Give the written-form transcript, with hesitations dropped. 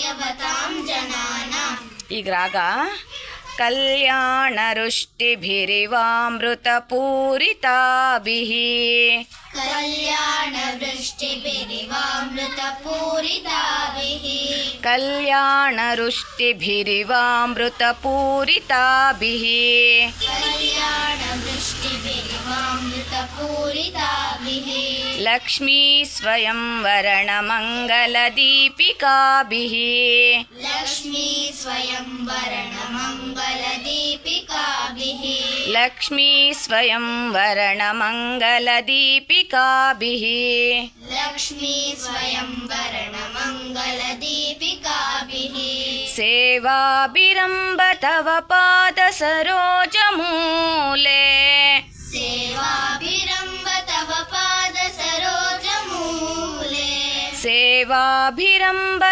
ಭಾಗ್ಯವತಾಂ ಜನಾನಾಂ. ಈಗ ರಾಗ ಕಲ್ಯಾಣ ವೃಷ್ಟಿಭಿರಿವಾಮೃತಪೂರಿತಾಭಿಃ ಕಲ್ಯಾಣ ವೃಷ್ಟಿಭಿರಿವಾಮೃತಪೂರಿತಾಭಿಃ ಕಲ್ಯಾಣ ವೃಷ್ಟಿಭಿರಿವಾಮೃತಪೂರಿತಾಭಿಃ ಕಲ್ಯಾಣ ವೃಷ್ಟಿಭಿರಿವಾಮೃತಪೂರಿತಾಭಿಃ ಲಕ್ಷ್ಮೀ ಸ್ವಯಂ ವರಣ ಮಂಗಲದೀಪಿಕಾಭಿಃ ಲಕ್ಷ್ಮೀ ಸ್ವಯಂ ವರಣ ಮಂಗಲದೀಪಿಕಾಭಿಃ ಲಕ್ಷ್ಮೀ ಸ್ವಯಂ ವರಣ ಮಂಗಲದೀಪಿಕಾಭಿಃ ಲಕ್ಷ್ಮೀ ಸ್ವಯಂ ವರಣ ಮಂಗಲದೀಪಿಕಾಭಿಃ ಸೇವಾಭಿರಂಬ ತವ ಪಾದ ಸರೋಜಮೂಲೆ ಸೇವಾಭಿರಂಬ ತವ ಪಾದ ಸರೋಜಮೂಲೆ ಸೇವಾಭಿರಂಬ